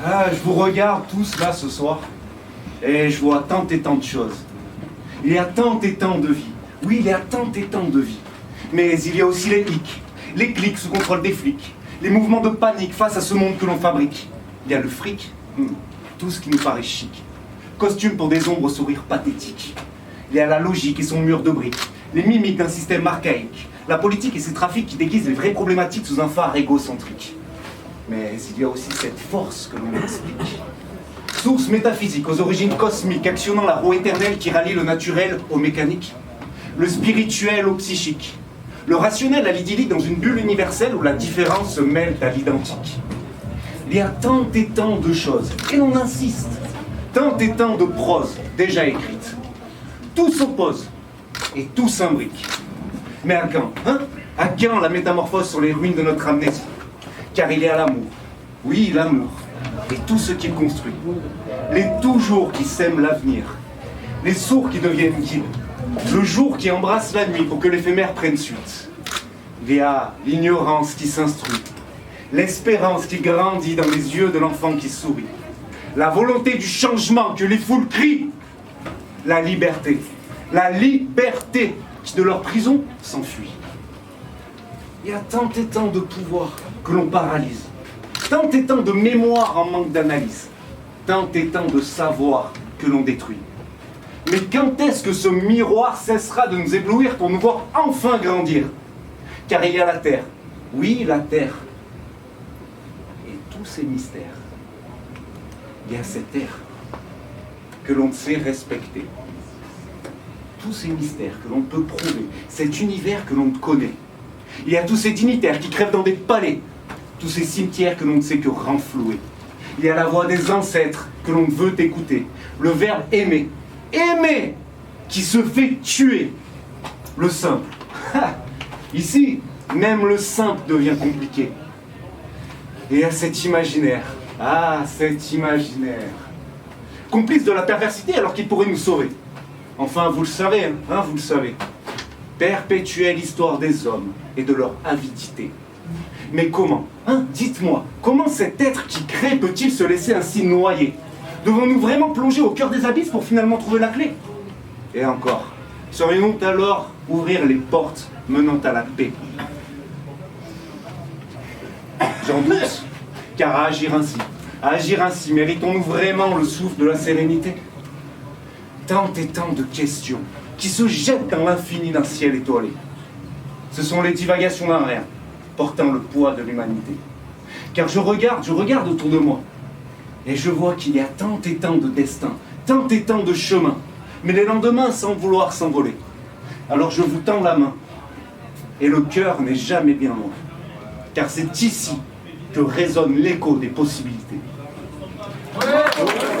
Ah, je vous regarde tous là ce soir, et je vois tant et tant de choses. Il y a tant et tant de vies. Oui, il y a tant et tant de vies. Mais il y a aussi les clics sous contrôle des flics, les mouvements de panique face à ce monde que l'on fabrique. Il y a le fric, tout ce qui nous paraît chic. Costume pour des ombres au sourire pathétique. Il y a la logique et son mur de briques, les mimiques d'un système archaïque, la politique et ses trafics qui déguisent les vraies problématiques sous un phare égocentrique. Mais il y a aussi cette force que l'on explique. Source métaphysique aux origines cosmiques, actionnant la roue éternelle qui rallie le naturel au mécanique, le spirituel au psychique, le rationnel à l'idyllique dans une bulle universelle où la différence se mêle à l'identique. Il y a tant et tant de choses, et l'on insiste, tant et tant de prose déjà écrite. Tout s'oppose, et tout s'imbrique. Mais à quand, hein? À quand la métamorphose sur les ruines de notre amnésie? Car il y a l'amour, oui l'amour, et tout ce qu'il construit. Les toujours qui sèment l'avenir, les sourds qui deviennent guides, le jour qui embrasse la nuit pour que l'éphémère prenne suite. Il y a l'ignorance qui s'instruit, l'espérance qui grandit dans les yeux de l'enfant qui sourit, la volonté du changement que les foules crient, la liberté qui de leur prison s'enfuit. Il y a tant et tant de pouvoir que l'on paralyse, tant et tant de mémoire en manque d'analyse, tant et tant de savoir que l'on détruit. Mais quand est-ce que ce miroir cessera de nous éblouir pour nous voir enfin grandir? Car il y a la terre, oui la terre, et tous ces mystères. Il y a cette terre que l'on sait respecter. Tous ces mystères que l'on peut prouver, cet univers que l'on connaît. Il y a tous ces dignitaires qui crèvent dans des palais, tous ces cimetières que l'on ne sait que renflouer. Il y a la voix des ancêtres que l'on veut écouter, le verbe aimer, aimer, qui se fait tuer, le simple. Ici, même le simple devient compliqué. Et il y a cet imaginaire, cet imaginaire, complice de la perversité alors qu'il pourrait nous sauver. Enfin, vous le savez, vous le savez. Perpétuelle histoire des hommes et de leur avidité. Mais comment, dites-moi, comment cet être qui crée peut-il se laisser ainsi noyer? Devons-nous vraiment plonger au cœur des abysses pour finalement trouver la clé? Et encore, saurions-nous alors ouvrir les portes menant à la paix? J'en doute, car à agir ainsi, méritons-nous vraiment le souffle de la sérénité? Tant et tant de questions qui se jettent dans l'infini d'un ciel étoilé. Ce sont les divagations d'un rêve, portant le poids de l'humanité. Car je regarde autour de moi, et je vois qu'il y a tant et tant de destins, tant et tant de chemins, mais les lendemains sans vouloir s'envoler. Alors je vous tends la main, et le cœur n'est jamais bien loin, car c'est ici que résonne l'écho des possibilités. Ouais.